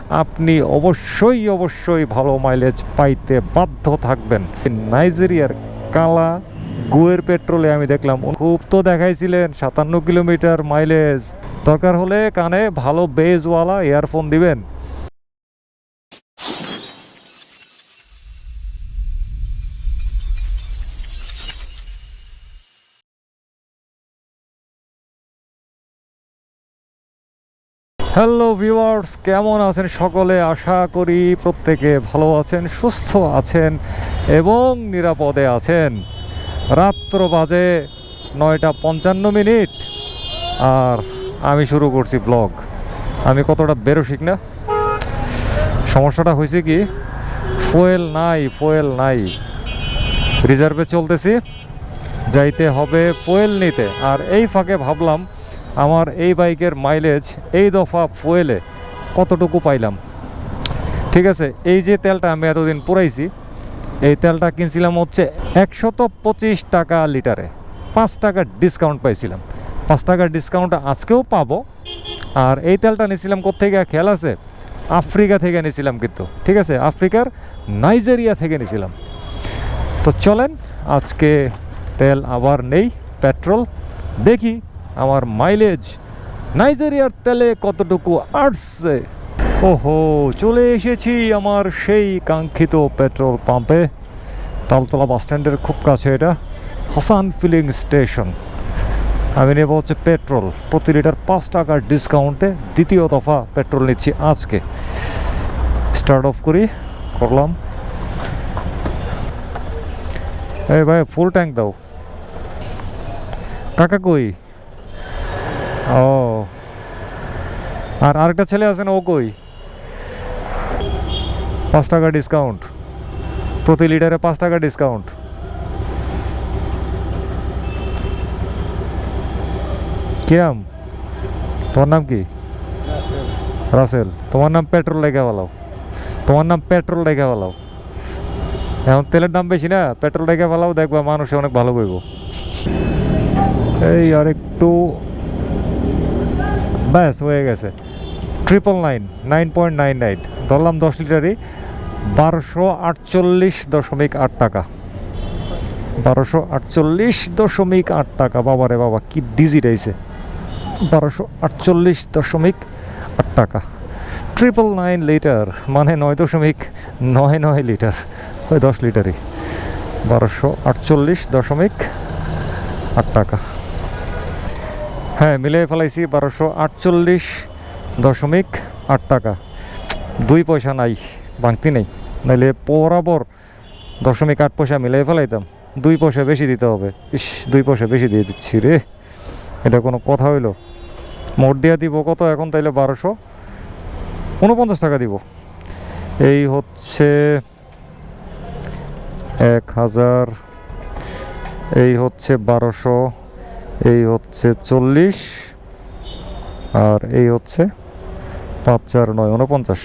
আপনি অবশ্যই অবশ্যই ভালো মাইলেজ পাইতে বাধ্য থাকবেন। নাইজেরিয়ার কালা গুয়ের পেট্রোলে আমি দেখলাম খুব তো দেখাইছিলেন 57 কিলোমিটার মাইলেজ। দরকার হলে কানে ভালো বেজওয়ালা ইয়ারফোন দিবেন। হ্যালো ভিউয়ার্স, কেমন আছেন সকলে? আশা করি প্রত্যেকে ভালো আছেন, সুস্থ আছেন এবং নিরাপদে আছেন। রাত্র বাজে 9:55 আর আমি শুরু করছি ব্লগ। আমি কতটা বেরোশিক না, সমস্যাটা হয়েছে কি, ফুয়েল নাই, রিজার্ভে চলতেছি, যাইতে হবে ফুয়েল নিতে। আর এই ফাঁকে ভাবলাম আমার এই বাইকের মাইলেজ এই দফা ফুয়েলে কতটুকু পাইলাম। ঠিক আছে, এই যে তেলটা আমি এতদিন পুরাইছি, এই তেলটা কিনছিলাম হচ্ছে 125 টাকা লিটারে, 5 টাকার ডিসকাউন্ট পাইছিলাম। 5 টাকার ডিসকাউন্ট আজকেও পাবো। আর এই তেলটা নিয়েছিলাম কোত্থেকে খেয়াল আছে? আফ্রিকা থেকে নিয়েছিলাম, কিন্তু ঠিক আছে, আফ্রিকার নাইজেরিয়া থেকে নিয়েছিলাম। তো চলেন আজকে তেল আবার নেই, পেট্রোল, দেখি আমার মাইলেজ নাইজেরিয়ার তেলে কতটুকু আসছে। ওহো, চলে এসেছি আমার সেই কাঙ্ক্ষিত পেট্রোল পাম্পে। তালতলা বাস স্ট্যান্ডের খুব কাছে এটা, হাসান ফিলিং স্টেশন। আমি নেব হচ্ছে পেট্রোল, প্রতি লিটার 5 টাকার ডিসকাউন্টে দ্বিতীয় দফা পেট্রোল নিচ্ছি আজকে। স্টার্ট অফ করলাম। এই ভাই ফুল ট্যাঙ্ক দাও। কাকা কই? ও, আর আরেকটা ছেলে আছে না, ও কই? 5 টাকা ডিসকাউন্ট, প্রতি লিটারে 5 টাকা ডিসকাউন্ট। কিরাম, তোমার নাম কি? রাসেল। তোমার নাম পেট্রোল লেখা বলাও, এখন তেলের দাম বেশি না, পেট্রোল লেখা ফেলাও, দেখবা মানুষে অনেক ভালো করব। এই আর একটু, ব্যাস হয়ে গেছে। 999 ধরলাম 10 লিটারই, 1248.8 টাকা। 1248.8 টাকা। বাবারে বাবা, কি ডিজিট আইছে! 1248.8 টাকা। 999 লিটার মানে 9.99 লিটার, ওই 10 লিটারই 1248.8 টাকা। হ্যাঁ, মিলিয়ে ফেলাইছি 1248.8 টাকা। 2 পয়সা নাই, ভাঙতি নেই, নাইলে বরাবর 0.8 পয়সা মিলিয়ে ফেলাইতাম। 2 পয়সা বেশি দিতে হবে। 2 পয়সা বেশি দিয়ে দিচ্ছি রে, এটা কোনো কথা হইলো? মোট দিয়া দিব কত এখন তাইলে? 1249 টাকা দিব। এই হচ্ছে 1000, এই হচ্ছে 1200, এই হচ্ছে 40, আর এই হচ্ছে 5 4 9 49।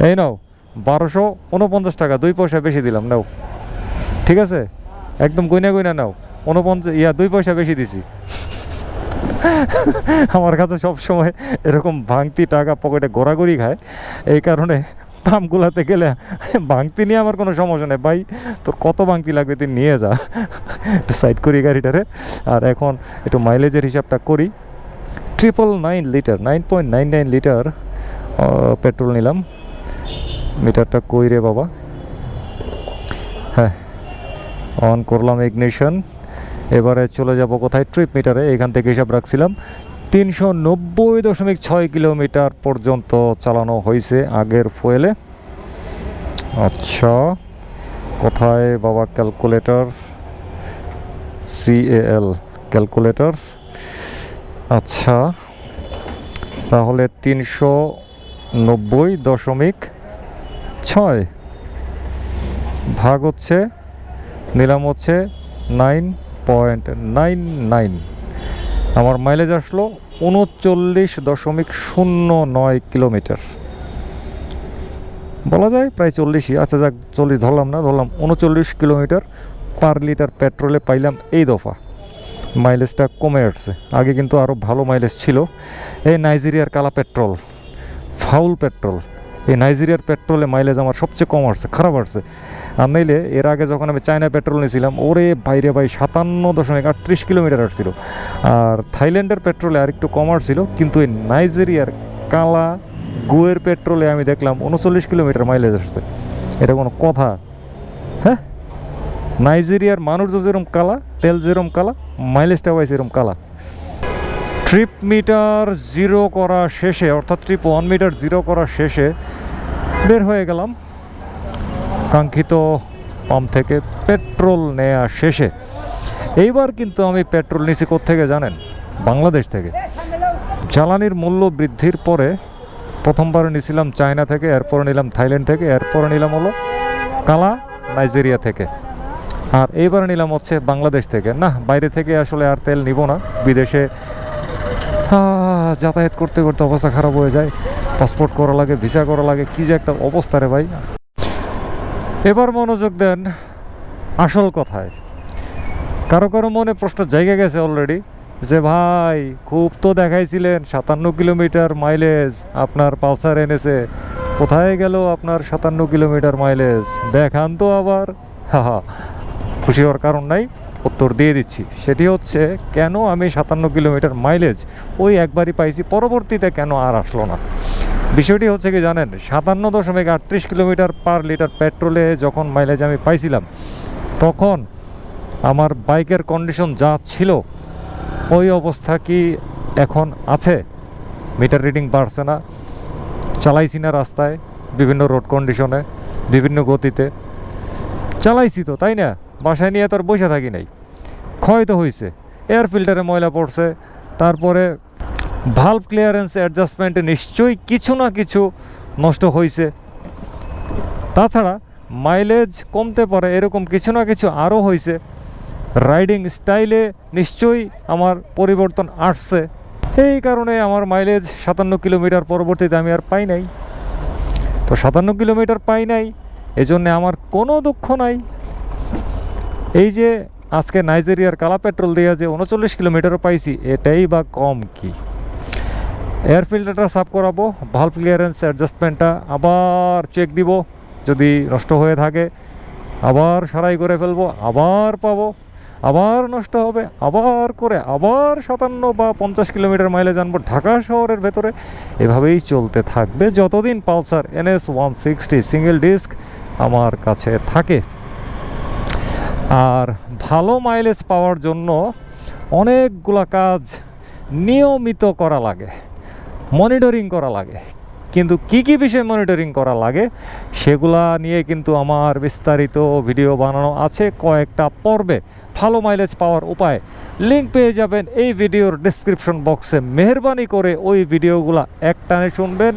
এই নাও 1249 টাকা, 2 পয়সা বেশি দিলাম, নাও। ঠিক আছে, একদম গইনা নাও। 2 পয়সা বেশি দিছি। আমার কাছে সবসময় এরকম ভাঙতি টাকা পকেটে ঘোরাঘুরি খায়, এই কারণে পাম্পগুলাতে গেলে ভাঙতি নিয়ে আমার কোনো সমস্যা নেই। ভাই, তোর কত ভাঙতি লাগবে তুই নিয়ে যা, একটু সাইড করি গাড়িটারে। আর এখন একটু মাইলেজের হিসাবটা করি। 999 লিটার, 9.99 লিটার পেট্রোল নিলাম। মিটারটা কই রে বাবা? হ্যাঁ, অন করলাম ইগনিশন। এবারে চলে যাব কোথায়? ট্রিপ মিটারে। এখান থেকে হিসাব রাখছিলাম 390.6 কিলোমিটার পর্যন্ত চালানো হয়েছে আগের ফুয়েলে। আচ্ছা, কোথায় বাবা ক্যালকুলেটর? CAL calculator. আচ্ছা, তাহলে 390.6 ভাগ হচ্ছে, নিলাম হচ্ছে 9.99। আমার মাইলেজ আসলো 39.09 কিলোমিটার। বলা যায় প্রায় 40ই। আচ্ছা যাক, 40 ধরলাম না, ধরলাম 39 কিলোমিটার পার লিটার পেট্রোলে পাইলাম এই দফা। মাইলেজটা কমে আসছে, আগে কিন্তু আরও ভালো মাইলেজ ছিল। এই নাইজেরিয়ার কালা পেট্রোল, ফাউল পেট্রোল, এই নাইজেরিয়ার পেট্রোলে মাইলেজ আমার সবচেয়ে কম আসছে, খারাপ আসছে। আর নাইলে এর আগে যখন আমি চায়না পেট্রোল নিয়েছিলাম, ওরে বাইরে ভাই 57.38 কিলোমিটার আসছিল। আর থাইল্যান্ডের পেট্রোলে আর একটু কম আসছিল, কিন্তু এই নাইজেরিয়ার কালা গুয়ের পেট্রোলে আমি দেখলাম 39 কিলোমিটার মাইলেজ আসছে। এটা কোনো কথা? হ্যাঁ, নাইজেরিয়ার মানুষ যেরকম কালা, তেল যেরকম কালা, মাইলেজটা পাইছে এরকম কালা। ট্রিপ মিটার জিরো করা শেষে, অর্থাৎ ট্রিপ 1 মিটার জিরো করা শেষে বের হয়ে গেলাম কাঙ্ক্ষিত পাম্প থেকে পেট্রোল নেওয়া শেষে। এইবার কিন্তু আমি পেট্রোল নিছি কোত্থেকে জানেন? বাংলাদেশ থেকে। জ্বালানির মূল্য বৃদ্ধির পরে প্রথমবার নিয়েছিলাম চায়না থেকে, এরপরে নিলাম থাইল্যান্ড থেকে, এরপরে নিলাম হলো কালা নাইজেরিয়া থেকে, আর এইবার নিলাম হচ্ছে বাংলাদেশ থেকে। না, বাইরে থেকে আসলে আর তেল নিব না। বিদেশে যাতায়াত করতে করতে অবস্থা খারাপ হয়ে যায়, পাসপোর্ট করা লাগে, ভিসা করা লাগে, কী যে একটা অবস্থা রে ভাই। এবার মনোযোগ দেন আসল কথায়। কারো কারো মনে প্রশ্ন জায়গা গেছে অলরেডি যে ভাই খুব তো দেখাইছিলেন 57 কিলোমিটার মাইলেজ আপনার পালসার এনেছে, কোথায় গেল আপনার 57 কিলোমিটার মাইলেজ? দেখান তো আবার। খুশি হওয়ার কারণ নাই, উত্তর দিয়ে দিচ্ছি। সেটি হচ্ছে কেন আমি 57 কিলোমিটার মাইলেজ ওই একবারই পাইছি, পরবর্তীতে কেন আর আসলো না। বিষয়টি হচ্ছে কি জানেন, 57.38 কিলোমিটার পার লিটার পেট্রোলে যখন মাইলেজ আমি পাইছিলাম, তখন আমার বাইকের কন্ডিশন যা ছিল ওই অবস্থা কি এখন আছে? মিটার রিডিং বাড়ছে না, চালাইছি না রাস্তায় বিভিন্ন রোড কন্ডিশনে, বিভিন্ন গতিতে চালাইছি তো, তাই না? বাসায় নিয়ে তো আর বসে থাকি নাই। ক্ষয় তো হয়েছে, এয়ার ফিল্টারে ময়লা পড়ছে, তারপরে ভালভ ক্লিয়ারেন্স অ্যাডজাস্টমেন্টে নিশ্চয়ই কিছু না কিছু নষ্ট হয়েছে। তাছাড়া মাইলেজ কমতে পারে এরকম কিছু না কিছু আরও হয়েছে। রাইডিং স্টাইলে নিশ্চয়ই আমার পরিবর্তন আসছে। এই কারণে আমার মাইলেজ 57 কিলোমিটার পরবর্তীতে আমি আর পাই নাই। তো 57 কিলোমিটার পাই নাই, এজন্য আমার কোনো দুঃখ নাই। এই যে আজকে নাইজেরিয়ার কালা পেট্রোল দিয়ে যে 39 কিলোমিটারও পাইছি, এটাই বা কম কি? এয়ার ফিল্টারটা সাফ করাবো, ভালভ ক্লিয়ারেন্স অ্যাডজাস্টমেন্টটা আবার চেক দিব, যদি নষ্ট হয়ে থাকে আবার সারাই করে ফেলবো, আবার পাবো, আবার নষ্ট হবে, আবার করে আবার 57 বা 50 কিলোমিটার মাইলেজ আনবো ঢাকা শহরের ভেতরে। এভাবেই চলতে থাকবে যতদিন পালসার NS160 সিঙ্গেল ডিস্ক আমার কাছে থাকে। আর ভালো মাইলেজ পাওয়ার জন্য অনেকগুলা কাজ নিয়মিত করা লাগে, মনিটরিং করা লাগে। কিন্তু কি কি বিষয় মনিটরিং করা লাগে সেগুলা নিয়ে কিন্তু আমার বিস্তারিত ভিডিও বানানো আছে কয়েকটা পর্বে। ভালো মাইলেজ পাওয়ার উপায় লিঙ্ক পেয়ে যাবেন এই ভিডিওর ডেসক্রিপশন বক্সে। মেহরবানি করে ওই ভিডিওগুলা একটানে শুনবেন,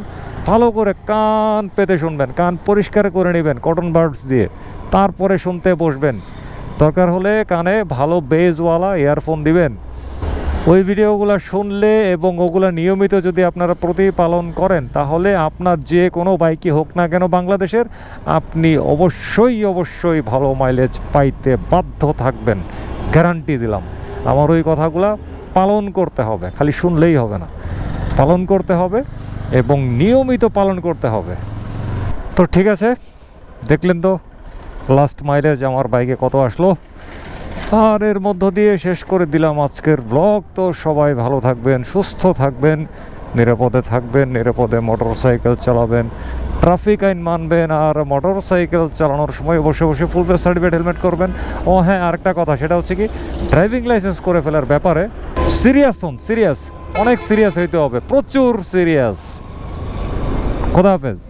ভালো করে কান পেতে শুনবেন, কান পরিষ্কার করে নেবেন কটন বাডস দিয়ে, তারপরে শুনতে বসবেন। দরকার হলে কানে ভালো বেজওয়ালা ইয়ারফোন দিবেন। ওই ভিডিওগুলো শুনলে এবং ওগুলো নিয়মিত যদি আপনারা প্রতিপালন করেন, তাহলে আপনার যে কোনো বাইকই হোক না কেন বাংলাদেশের, আপনি অবশ্যই ভালো মাইলেজ পাইতে বাধ্য থাকবেন, গ্যারান্টি দিলাম। আমার ওই কথাগুলো পালন করতে হবে, খালি শুনলেই হবে না, পালন করতে হবে এবং নিয়মিত পালন করতে হবে। তো ঠিক আছে, দেখলেন তো লাস্ট মাইলেজ আমার বাইকে কত আসলো, আর এর মধ্য দিয়ে শেষ করে দিলাম আজকের ব্লগ। তো সবাই ভালো থাকবেন, সুস্থ থাকবেন, নিরাপদে থাকবেন, নিরাপদে মোটরসাইকেল চালাবেন, ট্রাফিক আইন মানবেন, আর মোটরসাইকেল চালানোর সময় অবশ্যই ফুল ফেস সার্টিফিকেট হেলমেট করবেন। ও হ্যাঁ, আরেকটা কথা, সেটা হচ্ছে কি ড্রাইভিং লাইসেন্স করে ফেলার ব্যাপারে সিরিয়াস হন, সিরিয়াস, অনেক সিরিয়াস হইতে হবে, প্রচুর সিরিয়াস। খোদা হাফেজ।